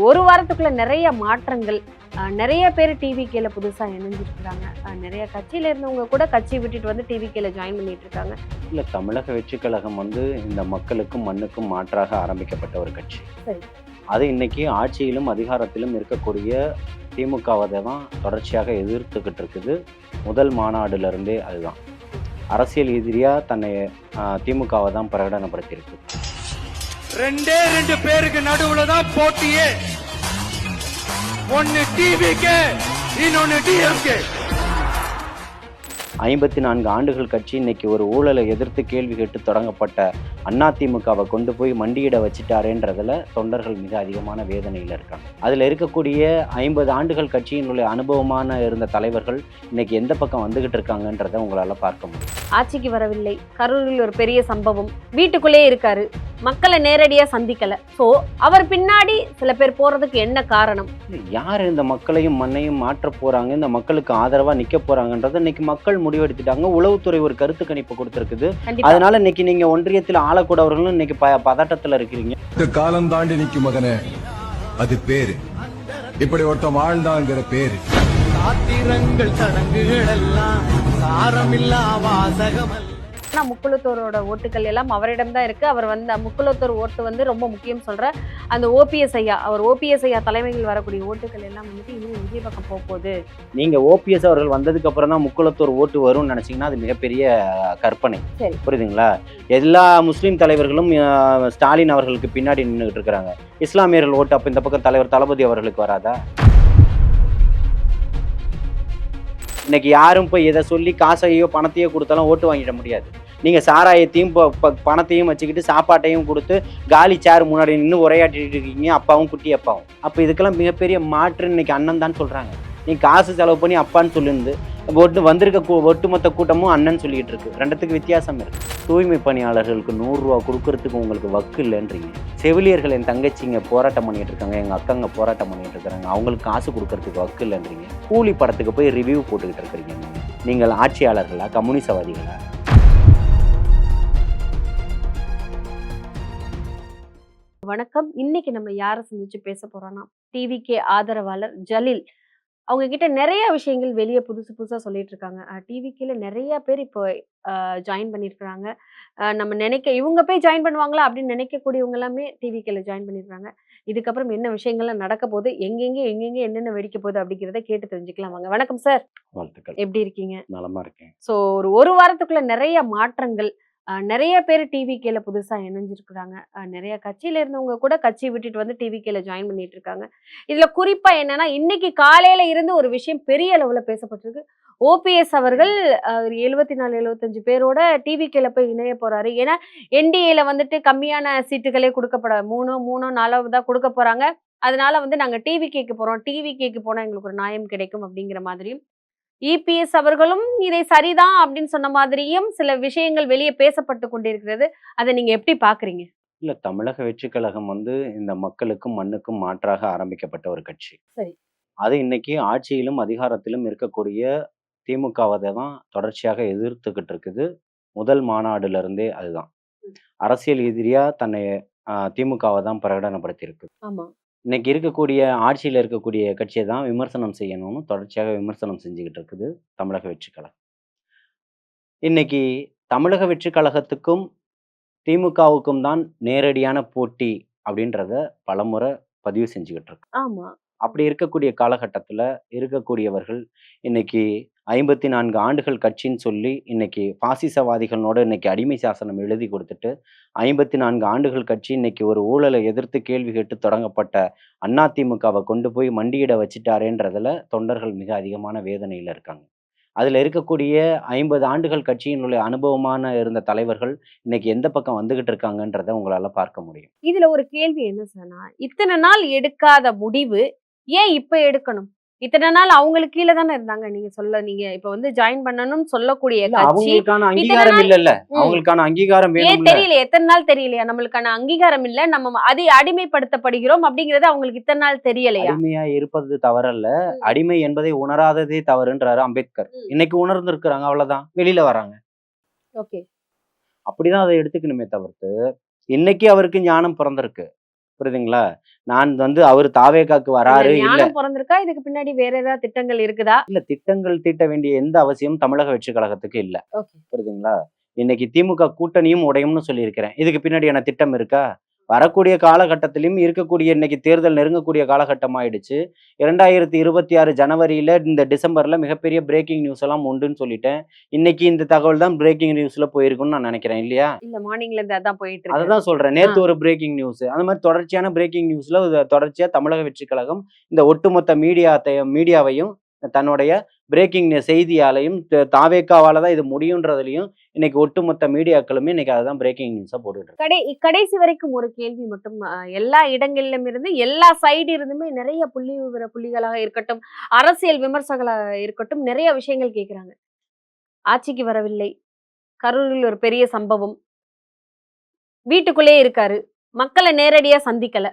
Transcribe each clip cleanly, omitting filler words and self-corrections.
ஒரு வாரத்துக்குள்ள நிறைய மாற்றங்கள், நிறைய பேர் டிவிகேல புதுசா இணைஞ்சிருக்கிறாங்க. நிறைய கட்சியில இருந்தவங்க கூட கட்சி விட்டுட்டு வந்து டிவிகேல ஜாயின் பண்ணிட்டு இருக்காங்க. இல்ல, தமிழக வெற்றிக் கழகம் இந்த மக்களுக்கும் மண்ணுக்கும் மாற்றாக ஆரம்பிக்கப்பட்ட ஒரு கட்சி. சரி. அது இன்னைக்கு ஆட்சியிலும் அதிகாரத்திலும் இருக்கக்கூடிய திமுகவை தான் தொடர்ச்சியாக எதிர்த்துக்கிட்டு இருக்குது. முதல் மாநாடுல இருந்தே அதுதான் அரசியல் எதிரியா தன்னை திமுகவை தான் பிரகடனப்படுத்தியிருக்கு. ரெண்டு பேருக்கு நடுவுல தான் போட்டியே. ஒன்னு டிவிகே, இன்னொன்னு டிஎம்கே. 54 ஆண்டுகள் கட்சி இன்னைக்கு ஒரு ஊழலை எதிர்த்து கேள்வி கேட்டு தொடங்கப்பட்ட அதிமுகவை கொண்டு போய் மண்டியிட வச்சுட்டாரேன்றதுல தொண்டர்கள் மிக அதிகமான வேதனையில் இருக்காங்க. அதில் இருக்கக்கூடிய 50 ஆண்டுகள் கட்சியினுடைய அனுபவமான இருந்த தலைவர்கள் இன்னைக்கு எந்த பக்கம் வந்துகிட்டு இருக்காங்கன்றதை உங்களால பார்க்க முடியும். ஆட்சிக்கு வரவில்லை, கரூரில் ஒரு பெரிய சம்பவம், வீட்டுக்குள்ளே இருக்காரு, மக்களை நேரடியா சந்திக்கல. சோ அவர் பின்னாடி சில பேர் போறதுக்கு என்ன காரணம்? யார் இந்த மக்களையும் மண்ணையும் மாற்ற போறாங்க, இந்த மக்களுக்கு ஆதரவா நிக்க போறாங்கன்றதை இன்னைக்கு மக்கள் முடிவெடுத்துட்டாங்க. உளவுத்துறை ஒரு கருத்து கணிப்பு கொடுத்திருக்குது. அதனால இன்னைக்கு நீங்க ஒன்றியத்தில் ஆளக்கூடவர்களும் இன்னைக்கு பதட்டத்துல இருக்கிறீங்க. காலம் தாண்டி நிக்கும் மகனே, அது பேரு. இப்படி ஒருத்தம் வாழ்ந்தாங்கிற பேரு. சாத்திரங்கள் சடங்குகள் எல்லாம் சாரமில்லா வாசகம். ஆனா முக்குளத்தோரோட ஓட்டுகள் எல்லாம் அவரிடம் தான் இருக்கு. அவர் வந்து முக்குளத்தோர் ஓட்டு வந்து ரொம்ப முக்கியம் சொல்ற அந்த ஓபிஎஸ் ஐயா, அவர் ஓபிஎஸ் ஐயா தலைமையில் வரக்கூடிய ஓட்டுகள் எல்லாம் வந்துட்டு இன்னும் விஜய் பக்கம் போகுது. நீங்க ஓபிஎஸ் அவர்கள் வந்ததுக்கு அப்புறம் தான் முக்குளத்தோர் ஓட்டு வரும்னு நினைச்சீங்கன்னா அது மிகப்பெரிய கற்பனை. சரி, புரியுதுங்களா? எல்லா முஸ்லீம் தலைவர்களும் ஸ்டாலின் அவர்களுக்கு பின்னாடி நின்றுட்டு இருக்கிறாங்க. இஸ்லாமியர்கள் ஓட்டு அப்ப இந்த பக்கம் தலைவர் தளபதி அவர்களுக்கு வராதா? இன்னைக்கு யாரும் போய் எதை சொல்லி காசையோ பணத்தையோ கொடுத்தாலும் ஓட்டு வாங்கிட முடியாது. நீங்க சாராயத்தையும் பணத்தையும் வச்சுக்கிட்டு சாப்பாட்டையும் கொடுத்து காலி சேர் முன்னாடி நின்று உரையாற்றிட்டு இருக்கீங்க, அப்பாவும் குட்டி அப்பாவும். அப்ப இதுக்கெல்லாம் மிகப்பெரிய மாற்று இன்னைக்கு அண்ணன் தான் சொல்றாங்க. நீ காசு செலவு பண்ணி அப்பான்னு சொல்லிருந்து வந்திருக்க ஒட்டுமொத்த கூட்டமும் அண்ணன் சொல்லிட்டு இருக்கு. ரெண்டுத்துக்கு வித்தியாசம் இருக்கு. தூய்மை பணியாளர்களுக்கு 100 ரூபா கொடுக்கறதுக்கு உங்களுக்கு வக்கு இல்லைன்றீங்க. செவிலியர்கள் என் தங்கச்சிங்க போராட்டம் பண்ணிட்டு இருக்காங்க, எங்க அக்காங்க போராட்டம் பண்ணிட்டு இருக்காங்க, அவங்களுக்கு காசு கொடுக்கறதுக்கு வக்கு இல்லைன்றீங்க. கூலி படத்துக்கு போய் ரிவ்யூ போட்டுக்கிட்டு இருக்கிறீங்க. நீங்கள் ஆட்சியாளர்களா, கம்யூனிசவாதிகளா? வணக்கம். இன்னைக்கு நம்ம யாரை சந்திச்சு பேச போறோம்னா டிவிகே ஆதரவாளர் ஜலீல். அவங்க கிட்ட நிறைய விஷயங்கள் வெளியே புதுசு புதுசா சொல்லிட்டு இருக்காங்க. டிவிகேல நிறைய பேர் இப்போ ஜாயின் பண்ணியிருக்கிறாங்க. நம்ம இவங்க போய் ஜாயின் பண்ணுவாங்களா அப்படின்னு நினைக்கக்கூடியவங்க எல்லாமே டிவிகேல ஜாயின் பண்ணிருக்காங்க. இதுக்கப்புறம் என்ன விஷயங்கள்லாம் நடக்க போகுது, எங்கெங்க என்னென்ன வெடிக்க போகுது அப்படிங்கிறத கேட்டு தெரிஞ்சுக்கலாம் வாங்க. வணக்கம் சார். வாழ்த்துக்கள். எப்படி இருக்கீங்க? நலமா இருக்கேன். ஸோ ஒரு வாரத்துக்குள்ள நிறைய மாற்றங்கள், நிறைய பேர் டிவிகேல புதுசா இணைஞ்சிருக்கிறாங்க. நிறைய கட்சியில இருந்தவங்க கூட கட்சி விட்டுட்டு வந்து டிவிகேல ஜாயின் பண்ணிட்டு இருக்காங்க. இதுல குறிப்பா என்னன்னா, இன்னைக்கு காலையில இருந்து ஒரு விஷயம் பெரிய அளவுல பேசப்பட்டிருக்கு. ஓபிஎஸ் அவர்கள் 74-75 பேரோட டிவிகேல போய் இணைய போறாரு. ஏன்னா என்டிஏல வந்துட்டு கம்மியான சீட்டுகளே கொடுக்கப்பட 3-4 தான் கொடுக்க போறாங்க. அதனால வந்து நாங்க டிவிகேக்கு போறோம், டிவிகேக்கு போனா எங்களுக்கு ஒரு நியாயம் கிடைக்கும் அப்படிங்கிற மாதிரியும், இபிஎஸ் அவர்களும் இதை சரிதான் அப்படின்னு சொன்ன மாதிரியும் சில விஷயங்கள் வெளியே பேசப்பட்டு கொண்டிருக்கிறது. அதை நீங்க எப்படி பாக்குறீங்க? இல்ல, தமிழக வெற்றிக் கழகம் இந்த மக்களுக்கும் மண்ணுக்கும் மாற்றாக ஆரம்பிக்கப்பட்ட ஒரு கட்சி. சரி. அது இன்னைக்கு ஆட்சியிலும் அதிகாரத்திலும் இருக்கக்கூடிய திமுகவை தான் தொடர்ச்சியாக எதிர்த்துக்கிட்டு இருக்குது. முதல் மாநாடுல இருந்தே அதுதான் அரசியல் எதிரியா தன்னை திமுகவை தான் பிரகடனப்படுத்தியிருக்கு. ஆமா. இன்னைக்கு இருக்கக்கூடிய ஆட்சியில் இருக்கக்கூடிய கட்சியை தான் விமர்சனம் செய்யணும்னு தொடர்ச்சியாக விமர்சனம் செஞ்சுக்கிட்டு இருக்குது தமிழக வெற்றிக் கழகம். இன்னைக்கு தமிழக வெற்றிக் கழகத்துக்கும் திமுகவுக்கும் தான் நேரடியான போட்டி அப்படின்றத பலமுறை பதிவு செஞ்சுக்கிட்டு இருக்கு. ஆமா. அப்படி இருக்கக்கூடிய காலகட்டத்தில் இருக்கக்கூடியவர்கள் இன்னைக்கு 54 ஆண்டுகள் கட்சின்னு சொல்லி இன்னைக்கு பாசிசவாதிகளோட இன்னைக்கு அடிமை சாசனம் எழுதி கொடுத்துட்டு 54 ஆண்டுகள் கட்சி இன்னைக்கு ஒரு ஊழலை எதிர்த்து கேள்வி கேட்டு தொடங்கப்பட்ட அதிமுகவை கொண்டு போய் மண்டியிட வச்சுட்டாரேன்றதுல தொண்டர்கள் மிக அதிகமான வேதனையில் இருக்காங்க. அதுல இருக்கக்கூடிய 50 ஆண்டுகள் கட்சியினுடைய அனுபவமான இருந்த தலைவர்கள் இன்னைக்கு எந்த பக்கம் வந்துகிட்டு இருக்காங்கன்றத உங்களால பார்க்க முடியும். இதுல ஒரு கேள்வி என்ன சொன்னா, இத்தனை நாள் எடுக்காத முடிவு ஏன் இப்ப எடுக்கணும்? இத்தனை நாள் அவங்களுக்கு கீழே தானே இருந்தாங்க. நீங்க இப்ப வந்து ஜாயின் பண்ணணும்னு சொல்லக்கூடிய கட்சி அவங்களுக்கான அங்கீகாரம் இல்ல. அவங்களுக்கான அங்கீகாரம் ஏன் தெரியல? எத்தனை நாள் தெரியலையா? நம்மளுக்கான அங்கீகாரம் இல்ல, நம்ம அதை அடிமைப்படுத்தப்படுகிறோம் அப்படிங்கறது அவங்களுக்கு இத்தனை நாள் தெரியலையா? அடிமையா இருப்பது தவறல்ல, அடிமை என்பதை உணராததே தவறுன்றாரு அம்பேத்கர். இன்னைக்கு உணர்ந்து இருக்கிறாங்க, அவ்வளவுதான், வெளியில வராங்க. ஓகே. அப்படிதான் அதை எடுத்துக்கணுமே தவிர்த்து இன்னைக்கு அவருக்கு ஞானம் பிறந்திருக்கு. புரியுதுங்களா? நான் வந்து அவர் தாவேகாக்கு இல்ல வராரு இல்ல ஞானம் பிறந்திருக்கா? இதுக்கு பின்னாடி வேற ஏதாவது திட்டங்கள் இருக்குதா? இல்ல திட்டங்கள் தீட்ட வேண்டிய எந்த அவசியமும் தமிழக வெற்றி கழகத்துக்கு இல்ல. ஓகே. புரியுதுங்களா? இன்னைக்கு திமுக கூட்டணியும் உடையும்னு சொல்லியிருக்கிறேன். இதுக்கு பின்னாடியான திட்டம் இருக்கா? வரக்கூடிய காலகட்டத்திலும் இருக்கக்கூடிய இன்னைக்கு தேர்தல் நெருங்கக்கூடிய காலகட்டம் ஆயிடுச்சு. 2026 ஜனவரியில இந்த டிசம்பர்ல மிகப்பெரிய பிரேக்கிங் நியூஸ் எல்லாம் உண்டுன்னு சொல்லிட்டேன். இன்னைக்கு இந்த தகவல் தான் பிரேக்கிங் நியூஸ்ல போயிருக்கும்னு நான் நினைக்கிறேன் இல்லையா? இல்ல மார்னிங்ல இருந்து அதான் போயிட்டு இருக்கு. அததான் சொல்றேன். நேத்து ஒரு பிரேக்கிங் நியூஸ். அந்த மாதிரி தொடர்ச்சியான பிரேக்கிங் நியூஸ்ல தொடர்ச்சியா தமிழக வெற்றிக் கழகம் இந்த ஒட்டுமொத்த மீடியாவையும் தன்னுடைய பிரேக்கிங் செய்தியாலையும் தாவேக்காவால தான் இது முடியுன்றதுலயும் இன்னைக்கு ஒட்டுமொத்த மீடியாக்களுமே இன்னைக்கு அதுதான் பிரேக்கிங் நியூஸா போட்டுட்டு இருக்கு. கடைசி வரைக்கும் ஒரு கேள்வி மட்டும் எல்லா இடங்களிலும் இருந்து எல்லா சைடு இருந்துமே நிறைய புள்ளிகளாக இருக்கட்டும், அரசியல் விமர்சகர்களாக இருக்கட்டும், நிறைய விஷயங்கள் கேக்குறாங்க. ஆட்சிக்கு வரவில்லை, கரூரில் ஒரு பெரிய சம்பவம், வீட்டுக்குள்ளே இருக்காரு, மக்களை நேரடியா சந்திக்கல.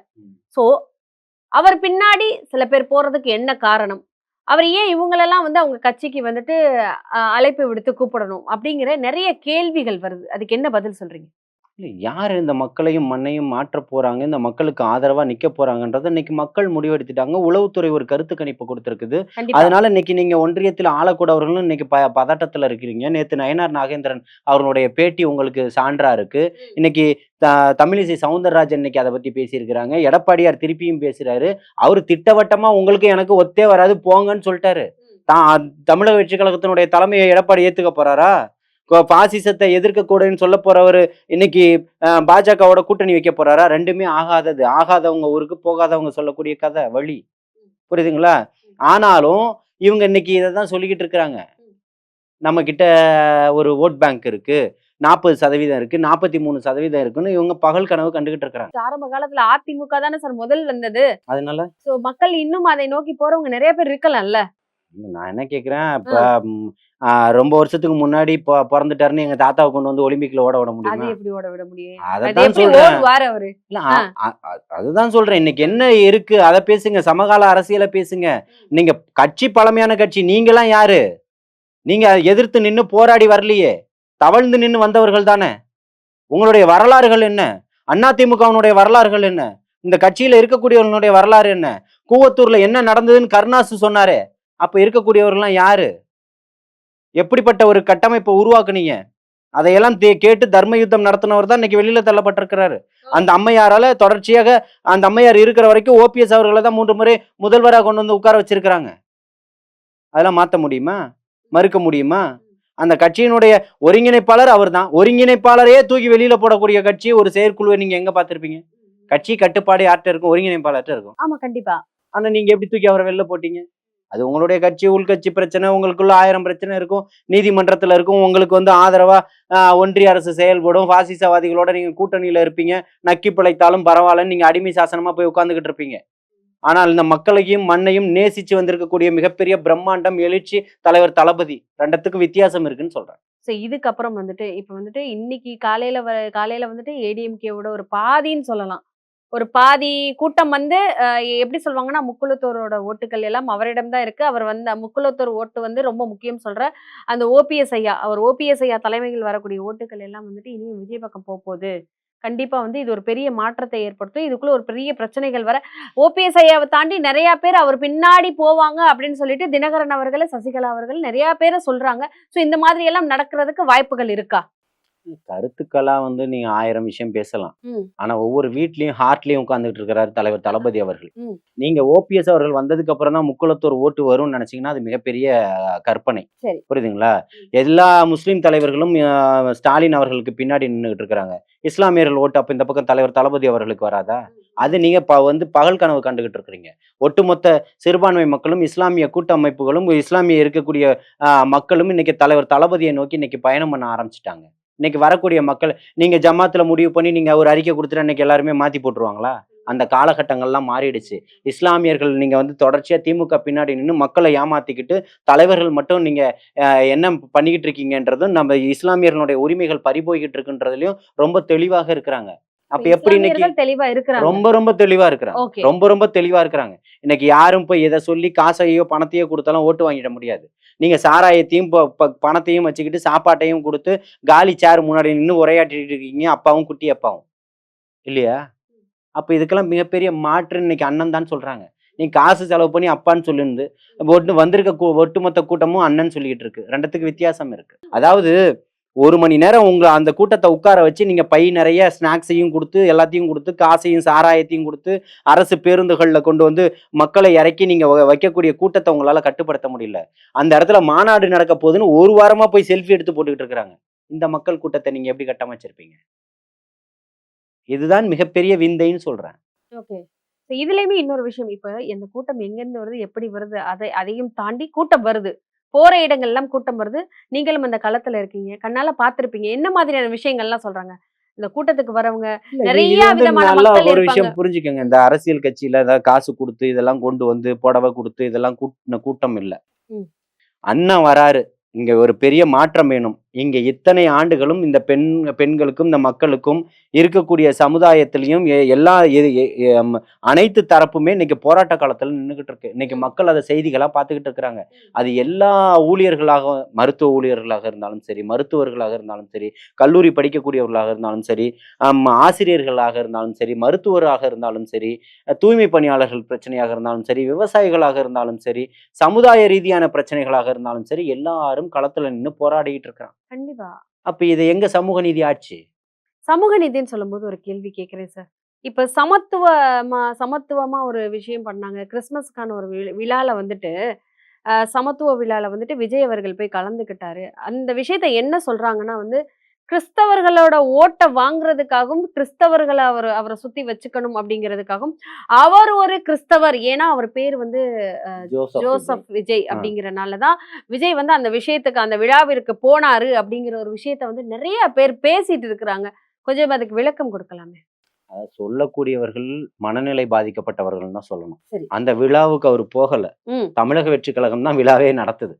சோ அவர் பின்னாடி சில பேர் போறதுக்கு என்ன காரணம்? அவர் ஏன் இவங்களெல்லாம் வந்து அவங்க கட்சிக்கு வந்துட்டு அழைப்பு விடுத்து கூப்பிடணும் அப்படிங்கிற நிறைய கேள்விகள் வருது. அதுக்கு என்ன பதில் சொல்றீங்க? இல்ல யாரு இந்த மக்களையும் மண்ணையும் மாற்ற போறாங்க, இந்த மக்களுக்கு ஆதரவா நிக்க போறாங்கன்றத இன்னைக்கு மக்கள் முடிவெடுத்துட்டாங்க. உளவுத்துறை ஒரு கருத்து கணிப்பு கொடுத்திருக்குது. கண்டிப்பா. அதனால இன்னைக்கு நீங்க ஒன்றியத்தில் ஆளக்கூடவர்களும் இன்னைக்கு பதட்டத்துல இருக்கிறீங்க. நேத்து நயனார் நாகேந்திரன் அவர்களுடைய பேட்டி உங்களுக்கு சான்றா இருக்கு. இன்னைக்கு தமிழிசை சவுந்தரராஜன் இன்னைக்கு அதை பத்தி பேசியிருக்கிறாங்க. எடப்பாடியார் திருப்பியும் பேசுறாரு. அவரு திட்டவட்டமா உங்களுக்கு எனக்கு ஒத்தே வராது போங்கன்னு சொல்லிட்டாரு. தமிழக வெற்றி கழகத்தினுடைய தலைமையை எடப்பாடி ஏத்துக்க போறாரா? பாசிசத்தை எதிர்க்க கூடன்னு சொல்ல போறவரு இன்னைக்கு பாஜகவோட கூட்டணி வைக்க போறாரா? ரெண்டுமே ஆகாதது. ஆகாதவங்க ஊருக்கு போகாதவங்க சொல்லக்கூடிய கதை வழி. புரியுதுங்களா? ஆனாலும் இவங்க இன்னைக்கு இதைதான் சொல்லிக்கிட்டு இருக்கிறாங்க. நம்ம கிட்ட ஒரு ஓட் பேங்க் இருக்கு, 40% இருக்கு, 43% இருக்குன்னு இவங்க பகல் கனவு கண்டுகிட்டு இருக்கிறாங்க. ஆரம்ப காலத்துல அதிமுக தானே சார் முதல் வந்தது. அதனால சோ மக்கள் இன்னும் அதை நோக்கி போறவங்க நிறைய பேர் இருக்கலாம்ல. நான் என்ன கேக்குறேன், இப்ப ரொம்ப வருஷத்துக்கு முன்னாடி பிறந்துட்டாருன்னு எங்க தாத்தாவை கொண்டு வந்து ஒலிம்பிக்ல ஓட விட அது முடியுமா? எப்படி ஓட விட முடியும்? அது அதைத்தான் எப்படி சொல்றேன். ஓடுவாரு அவரு? இல்ல அதுதான் சொல்றேன். இன்னைக்கு என்ன இருக்கு அதை பேசுங்க. சமகால அரசியலை பேசுங்க. நீங்க கட்சி பழமையான கட்சி. நீங்க எல்லாம் யாரு? நீங்க எதிர்த்து நின்னு போராடி வரலையே, தவழ்ந்து நின்னு வந்தவர்கள் தானே. உங்களுடைய வரலாறுகள் என்ன? அதிமுகவினுடைய வரலாறுகள் என்ன? இந்த கட்சியில இருக்கக்கூடியவர்களுடைய வரலாறு என்ன? கூவத்தூர்ல என்ன நடந்ததுன்னு கருணாசு சொன்னாரே, அப்ப இருக்கக்கூடியவர்கள்லாம் யாரு? எப்படிப்பட்ட ஒரு கட்டமைப்பை உருவாக்குனீங்க? அதையெல்லாம் கேட்டு தர்ம யுத்தம் நடத்தினவர் தான் இன்னைக்கு வெளியில தள்ளப்பட்டிருக்கிறாரு. அந்த அம்மையாரால தொடர்ச்சியாக அந்த அம்மையார் இருக்கிற வரைக்கும் ஓபிஎஸ் அவர்களை தான் 3 முறை முதல்வராக கொண்டு வந்து உட்கார வச்சிருக்கிறாங்க. அதெல்லாம் மாத்த முடியுமா? மறுக்க முடியுமா? அந்த கட்சியினுடைய ஒருங்கிணைப்பாளர் அவர் தான். ஒருங்கிணைப்பாளரையே தூக்கி வெளியில போடக்கூடிய கட்சி ஒரு செயற்குழுவை நீங்க எங்க பார்த்திருப்பீங்க? கட்சி கட்டுப்பாடு யார்கிட்ட இருக்கும்? ஒருங்கிணைப்பாளர்கிட்ட இருக்கும். ஆமா கண்டிப்பா. ஆனா நீங்க எப்படி தூக்கி அவரை வெளில போட்டீங்க? அது உங்களுடைய கட்சி உள்கட்சி பிரச்சனை. உங்களுக்குள்ள 1000 பிரச்சனை இருக்கும். நீதிமன்றத்துல இருக்கும். உங்களுக்கு வந்து ஆதரவா ஒன்றிய அரசு செயல்படும். பாசிசவாதிகளோட நீங்க கூட்டணியில இருப்பீங்க. நக்கி பிழைத்தாலும் பரவாயில்லன்னு நீங்க அடிமை சாசனமா போய் உட்கார்ந்துகிட்டு இருப்பீங்க. ஆனால் இந்த மக்களையும் மண்ணையும் நேசிச்சு வந்திருக்கக்கூடிய மிகப்பெரிய பிரம்மாண்டம் எழுச்சி தலைவர் தளபதி. ரெண்டத்துக்கும் வித்தியாசம் இருக்குன்னு சொல்றேன். சோ இதுக்கப்புறம் வந்துட்டு இப்ப வந்துட்டு இன்னைக்கு காலையில வந்துட்டு ஏடிஎம்கேவோட ஒரு பாதின்னு சொல்லலாம். ஒரு பாதி கூட்டம் வந்து எப்படி சொல்லுவாங்கன்னா, முக்குளத்தோரோட ஓட்டுகள் எல்லாம் அவரிடம் தான் இருக்கு. அவர் வந்து முக்குளத்தோர் ஓட்டு வந்து ரொம்ப முக்கியம் சொல்ற அந்த ஓபிஎஸ் ஐயா, அவர் ஓபிஎஸ் ஐயா தலைமையில் வரக்கூடிய ஓட்டுகள் எல்லாம் வந்துட்டு இனியும் விஜய் பக்கம் போகுது. கண்டிப்பா வந்து இது ஒரு பெரிய மாற்றத்தை ஏற்படுத்தும். இதுக்குள்ள ஒரு பெரிய பிரச்சனைகள் வர ஓபிஎஸ் ஐயாவை தாண்டி நிறைய பேர் அவர் பின்னாடி போவாங்க அப்படின்னு சொல்லிட்டு தினகரன் அவர்கள், சசிகலா அவர்கள் நிறைய பேரை சொல்றாங்க. சோ இந்த மாதிரி எல்லாம் நடக்கிறதுக்கு வாய்ப்புகள் இருக்கா? கருத்துக்களா வந்து நீங்க 1000 விஷயம் பேசலாம். ம். ஆனா ஒவ்வொரு வீட்லயும் ஹார்ட்லயும் உட்கார்ந்துட்டு இருக்கிறாரு தலைவர் தளபதி அவர்கள். ம். நீங்க ஓபிஎஸ் அவர்கள் வந்ததுக்கு அப்புறம் தான் முக்குளத்தோர் ஓட்டு வரும்னு நினைச்சீங்கன்னா அது மிகப்பெரிய கற்பனை. சரி. புரியுதுங்களா? எல்லா முஸ்லிம் தலைவர்களும் ஸ்டாலின் அவர்களுக்கு பின்னாடி நின்றுகிட்டு இருக்கிறாங்க. இஸ்லாமியர்கள் ஓட்டு அப்ப இந்த பக்கம் தலைவர் தளபதி அவர்களுக்கு வராதா? அது நீங்க வந்து பகல் கனவு கண்டுகிட்டு இருக்கிறீங்க. ஒட்டுமொத்த சிறுபான்மை மக்களும் இஸ்லாமிய கூட்டமைப்புகளும் இஸ்லாமிய இருக்கக்கூடிய மக்களும் இன்னைக்கு தலைவர் தளபதியை நோக்கி இன்னைக்கு பயணம் பண்ண ஆரம்பிச்சுட்டாங்க. இன்னைக்கு வரக்கூடிய மக்கள் நீங்க ஜமாத்துல முடிவு பண்ணி நீங்க ஒரு அறிக்கை கொடுத்துட்டு இன்னைக்கு எல்லாருமே மாத்தி போட்டுருவாங்களா? அந்த காலகட்டங்கள்லாம் மாறிடுச்சு. இஸ்லாமியர்கள் நீங்க வந்து தொடர்ச்சியா திமுக பின்னாடி நின்று மக்களை ஏமாத்திக்கிட்டு தலைவர்கள் மட்டும் நீங்க என்ன பண்ணிக்கிட்டு இருக்கீங்கன்றதும் நம்ம இஸ்லாமியர்களுடைய உரிமைகள் பறிபோய்கிட்டு இருக்குன்றதுலயும் ரொம்ப தெளிவாக இருக்கிறாங்க. அப்ப எப்படி இன்னைக்கு தெளிவா இருக்கிறாங்க. ரொம்ப தெளிவா இருக்கிறாங்க. ஓகே. ரொம்ப தெளிவா இருக்கிறாங்க. இன்னைக்கு யாரும் போய் எதை சொல்லி காசையோ பணத்தையோ கொடுத்தாலும் ஓட்டு வாங்கிட முடியாது. நீங்க சாராயத்தையும் பணத்தையும் வச்சுக்கிட்டு சாப்பாட்டையும் கொடுத்து காலி சேர் முன்னாடி நின்று உரையாற்றிட்டு இருக்கீங்க. அப்பாவும் குட்டி அப்பாவும் இல்லையா? அப்ப இதுக்கெல்லாம் மிகப்பெரிய மாற்று இன்னைக்கு அண்ணன் தான் சொல்றாங்க. நீ காசு செலவு பண்ணி அப்பான்னு சொல்லிருந்து வந்திருக்க ஒட்டுமொத்த கூட்டமும் அண்ணன் சொல்லிட்டு இருக்கு. ரெண்டுத்துக்கு வித்தியாசம் இருக்கு. அதாவது 1 மணி நேரம் உங்களை அந்த கூட்டத்தை உட்கார வச்சு நீங்க பை நிறைய ஸ்நாக்ஸையும் கொடுத்து எல்லாத்தையும் கொடுத்து காசையும் சாராயத்தையும் கொடுத்து அரசு பேருந்துகளில் கொண்டு வந்து மக்களை இறக்கி நீங்க வைக்கக்கூடிய கூட்டத்தை உங்களால கட்டுப்படுத்த முடியல. அந்த இடத்துல மாநாடு நடக்க போகுதுன்னு 1 வாரமா போய் செல்ஃபி எடுத்து போட்டுக்கிட்டு இருக்கிறாங்க. இந்த மக்கள் கூட்டத்தை நீங்க எப்படி கட்டமைச்சிருப்பீங்க? இதுதான் மிகப்பெரிய விந்தைன்னு சொல்றேன். ஓகே. இதுலயுமே இன்னொரு விஷயம். இப்ப இந்த கூட்டம் எங்கிருந்து வருது, எப்படி வருது, அதையும் தாண்டி கூட்டம் வருது. போற இடங்கள் எல்லாம் கூட்டம் வருது. நீங்களும் அந்த களத்துல இருக்கீங்க. கண்ணால பார்த்திருப்பீங்க. என்ன மாதிரியான விஷயங்கள்லாம் சொல்றாங்க? இந்த கூட்டத்துக்கு வரவங்க இல்ல, இது நிறைய இது வந்து விதமான நல்லா மக்கள் ஒரு இருப்பாங்க. விஷயம் புரிஞ்சுக்கங்க. இந்த அரசியல் கட்சியில ஏதாவது காசு கொடுத்து இதெல்லாம் கொண்டு வந்து புடவை கொடுத்து இதெல்லாம் கூட்டின கூட்டம் இல்ல. ம். அண்ணன் வராரு. இங்க ஒரு பெரிய மாற்றம் வேணும். இங்க இத்தனை ஆண்டுகளும் இந்த பெண்களுக்கும் இந்த மக்களுக்கும் இருக்கக்கூடிய சமுதாயத்திலையும் எல்லா அனைத்து தரப்புமே இன்னைக்கு போராட்ட காலத்துல நின்றுகிட்டு இருக்கு. இன்னைக்கு மக்கள் அதை செய்திகளா பார்த்துக்கிட்டு இருக்கிறாங்க. அது எல்லா ஊழியர்களாக, மருத்துவ ஊழியர்களாக இருந்தாலும் சரி, மருத்துவர்களாக இருந்தாலும் சரி, கல்லூரி படிக்கக்கூடியவர்களாக இருந்தாலும் சரி, ஆசிரியர்களாக இருந்தாலும் சரி, மருத்துவராக இருந்தாலும் சரி, தூய்மை பணியாளர்கள் பிரச்சனையாக இருந்தாலும் சரி, விவசாயிகளாக இருந்தாலும் சரி, சமுதாய ரீதியான பிரச்சனைகளாக இருந்தாலும் சரி, எல்லாரும் களத்துல நின்று போராடிட்டு இருக்கிறாங்க. கண்டிப்பா. அப்ப இது எங்க சமூக நீதி ஆட்சி? சமூக நீதின்னு சொல்லும்போது ஒரு கேள்வி கேட்கிறேன் சார். இப்ப சமத்துவமா ஒரு விஷயம் பண்ணாங்க. கிறிஸ்துமஸ்க்கான ஒரு விழால வந்துட்டு சமத்துவ விழால வந்துட்டு விஜய் அவர்கள் போய் கலந்துக்கிட்டாரு. அந்த விஷயத்த என்ன சொல்றாங்கன்னா வந்து, கிறிஸ்தவர்களோட ஓட்ட வாங்குறதுக்காகவும், கிறிஸ்தவர்கள அவர சுத்தி வச்சுக்கணும் அப்படிங்கிறதுக்காகவும், அவர் ஒரு கிறிஸ்தவர். ஏன்னா அவர் பேர் வந்து ஜோசப் விஜய் ஆ. அப்படிங்கிறனால தான் விஜய் வந்து அந்த விஷயத்துக்கு அந்த விழாவிற்கு போனாரு அப்படிங்கிற ஒரு விஷயத்த வந்து நிறைய பேர் பேசிட்டு இருக்கிறாங்க. கொஞ்சம் அதுக்கு விளக்கம் கொடுக்கலாமே. சொல்லக்கூடியவர்கள் மனநிலை பாதிக்கப்பட்டவர்கள் தான் சொல்லணும். சரி. அந்த விழாவுக்கு அவர் போகல. ம். தமிழக வெற்றி கழகம் தான் விழாவே நடத்துது.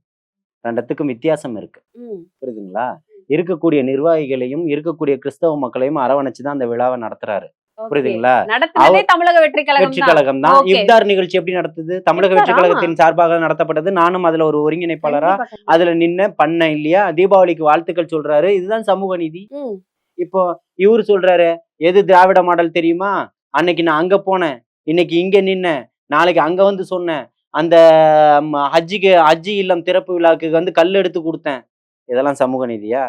ரெண்டுத்துக்கும் வித்தியாசம் இருக்கு. ம். புரியுதுங்களா? இருக்கக்கூடிய நிர்வாகிகளையும் இருக்கக்கூடிய கிறிஸ்தவ மக்களையும் அரவணைச்சு தான் அந்த விழாவை நடத்துறாரு. ஓகே. புரியுதுங்களா? நடத்துனதே தமிழக வெற்றி கழகம் வெற்றி தான். கழகம் தான். ஓகே. இஃப்தார் நிகழ்ச்சி எப்படி நடத்துது? தமிழக வெற்றி இஃப்தார், ஆமா. கழகத்தின் சார்பாக நடத்தப்பட்டது. நானும் அதுல ஒரு ஒருங்கிணைப்பாளரா கண்டிப்பா, கண்டிப்பா. அதுல பண்ண இல்லையா? தீபாவளிக்கு வாழ்த்துக்கள் சொல்றாரு. இதுதான் சமூக நீதி. ம். இப்போ இவரு சொல்றாரு, எது திராவிட மாடல் தெரியுமா? அன்னைக்கு நான் அங்க போனேன், இன்னைக்கு இங்க நின்னேன், நாளைக்கு அங்க வந்து சொன்னேன், அந்த ஹஜ்ஜி இல்லம் திறப்பு விழாக்கு வந்து கல் எடுத்து கொடுத்தேன். இதெல்லாம் சமூக நீதியா?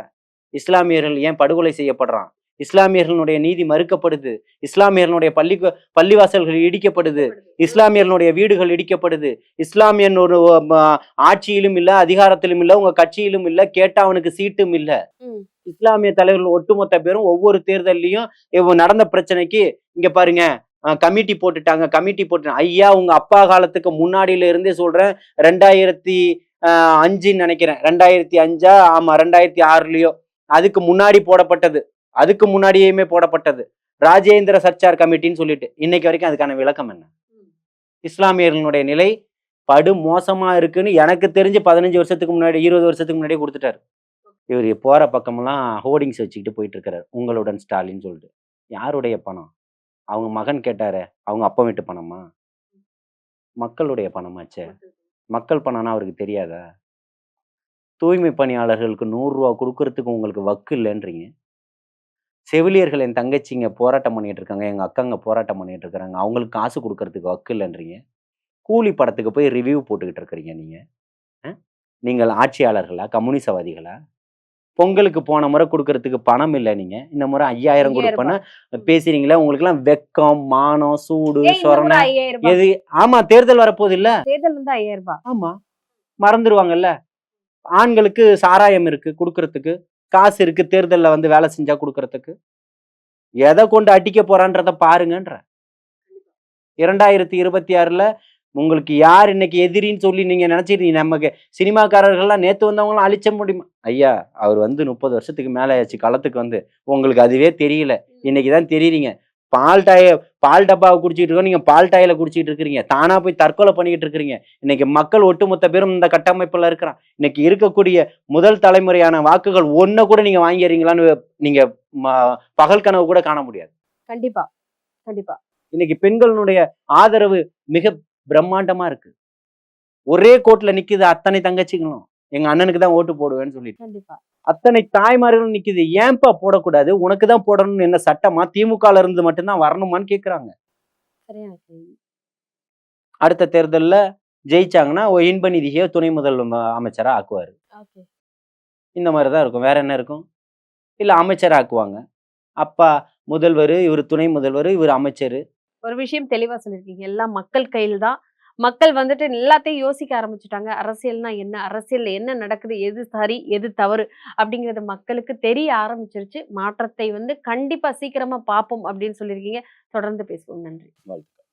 இஸ்லாமியர்கள் ஏன் படுகொலை செய்யப்படுறான்? இஸ்லாமியர்களுடைய நீதி மறுக்கப்படுது. இஸ்லாமியர்களுடைய பள்ளிவாசல்கள் இடிக்கப்படுது. இஸ்லாமியர்களுடைய வீடுகள் இடிக்கப்படுது. இஸ்லாமியன் ஒரு ஆட்சியிலும் இல்ல, அதிகாரத்திலும் இல்ல, உங்க கட்சியிலும் இல்ல, கேட்டா அவனுக்கு சீட்டும் இல்ல. ம். இஸ்லாமிய தலைவர்கள் ஒட்டுமொத்த பேரும் ஒவ்வொரு தேர்தல்லையும் நடந்த பிரச்சனைக்கு இங்க பாருங்க கமிட்டி போட்டுட்டாங்க. ஐயா, உங்க அப்பா காலத்துக்கு முன்னாடியில இருந்தே சொல்றேன். 2005 நினைக்கிறேன். 2005 ஆமா 2006லயோ அதுக்கு முன்னாடி போடப்பட்டது. அதுக்கு முன்னாடியுமே போடப்பட்டது. ராஜேந்திர சர்ச்சார் கமிட்டின்னு சொல்லிட்டு இன்னைக்கு வரைக்கும் அதுக்கான விளக்கம் என்ன? இஸ்லாமியர்களுடைய நிலை படு மோசமா இருக்குன்னு எனக்கு தெரிஞ்சு 15 வருஷத்துக்கு முன்னாடி 20 வருஷத்துக்கு முன்னாடியே கொடுத்துட்டாரு. இவர் போற பக்கமெல்லாம் ஹோர்டிங்ஸ் வச்சுக்கிட்டு போயிட்டு இருக்கிறார். உங்களுடன் ஸ்டாலின் சொல்லிட்டு. யாருடைய பணம்? அவங்க மகன் கேட்டாரு, அவங்க அப்பா வீட்டு பணமா? மக்களுடைய பணமாச்சே. மக்கள் பணம்னா அவருக்கு தெரியாதா? தூய்மை பணியாளர்களுக்கு 100 ரூபா கொடுக்கறதுக்கு உங்களுக்கு வக்கு இல்லைன்றீங்க. செவிலியர்கள் என் தங்கச்சிங்க போராட்டம் பண்ணிட்டு இருக்காங்க, எங்க அக்காங்க போராட்டம் பண்ணிட்டு இருக்கிறாங்க, அவங்களுக்கு காசு கொடுக்கறதுக்கு வக்கு இல்லைன்றீங்க. கூலி படத்துக்கு போய் ரிவ்யூ போட்டுக்கிட்டு இருக்கிறீங்க நீங்க. நீங்கள் ஆட்சியாளர்களா? கம்யூனிசவாதிகளா? பொங்கலுக்கு போன முறை கொடுக்கறதுக்கு பணம் இல்லை, நீங்க இந்த முறை 5000 கொடுப்பேன்னு பேசுறீங்களா? உங்களுக்கு எல்லாம் வெக்கம், மானம், சூடு, சொரணை எது? ஆமா, தேர்தல் வரப்போகுது இல்ல? தேர்தல் வந்து 5000 ரூபாய். ஆமா, மறந்துடுவாங்கல்ல. ஆண்களுக்கு சாராயம் இருக்கு கொடுக்கறதுக்கு, காசு இருக்கு தேர்தல்ல வந்து வேலை செஞ்சா கொடுக்கறதுக்கு. எதை கொண்டு அடிக்க போறான்றத பாருங்கன்ற. 2026ல உங்களுக்கு யார் இன்னைக்கு எதிரின்னு சொல்லி நீங்க நினைச்சிருக்கீங்க? நமக்கு சினிமாக்காரர்கள்லாம் நேத்து வந்தவங்களாம் அழிச்ச முடியுமா? ஐயா, அவர் வந்து 30 வருஷத்துக்கு மேல ஆச்சு களத்துக்கு வந்து. உங்களுக்கு அதுவே தெரியல, இன்னைக்குதான் தெரியுறீங்க. பால் டப்பாவை குடிச்சிட்டு இருக்கோம், நீங்க பால் டாயில குடிச்சிட்டு இருக்கிறீங்க. தானா போய் தற்கொலை பண்ணிக்கிட்டு இருக்கிறீங்க. இன்னைக்கு மக்கள் ஒட்டுமொத்த பேரும் இந்த கட்டமைப்புல இருக்கிறான். இன்னைக்கு இருக்கக்கூடிய முதல் தலைமுறையான வாக்குகள் ஒன்ன கூட நீங்க வாங்கிறீங்களான்னு நீங்க பகல் கனவு கூட காண முடியாது. கண்டிப்பா, கண்டிப்பா. இன்னைக்கு பெண்களுடைய ஆதரவு மிக பிரம்மாண்டமா இருக்கு. ஒரே கோட்ல நிக்குது அத்தனை தங்கச்சிகளும். எங்க அண்ணனுக்கு தான் ஓட்டு போடுவேன்னு சொல்லிட்டு கண்டிப்பா. அத்தனை தாய்மார்களும் நிக்குது. ஏன்பா போடக்கூடாது? உனக்கு தான் போடணும்னு என்ன சட்டமா? திமுகல இருந்து மட்டும்தான் வரணுமான்னு கேக்குறாங்க. சரியான கேள்வி. அடுத்த தேர்தல்ல ஜெயிச்சாங்கன்னா இன்பநிதியை துணை முதல் அமைச்சரா ஆக்குவாரு. ஓகே. இந்த மாதிரி தான் இருக்கும். வேற என்ன இருக்கும்? இல்ல அமைச்சர் ஆக்குவாங்க. அப்பா முதல்வர், இவர் துணை முதல்வர், இவர் அமைச்சர். ஒரு விஷயம் தெளிவா சொல்லியிருக்கீங்க. எல்லாம் மக்கள் கையில் தான். மக்கள் வந்துட்டு எல்லாத்தையும் யோசிக்க ஆரம்பிச்சுட்டாங்க. அரசியல்னா என்ன? அரசியல்ல என்ன நடக்குது? எது சரி? எது தவறு? அப்படிங்கிறது மக்களுக்கு தெரிய ஆரம்பிச்சிருச்சு. மாற்றத்தை வந்து கண்டிப்பா சீக்கிரமா பார்ப்போம் அப்படின்னு சொல்லியிருக்கீங்க. தொடர்ந்து பேசுவோம். நன்றி.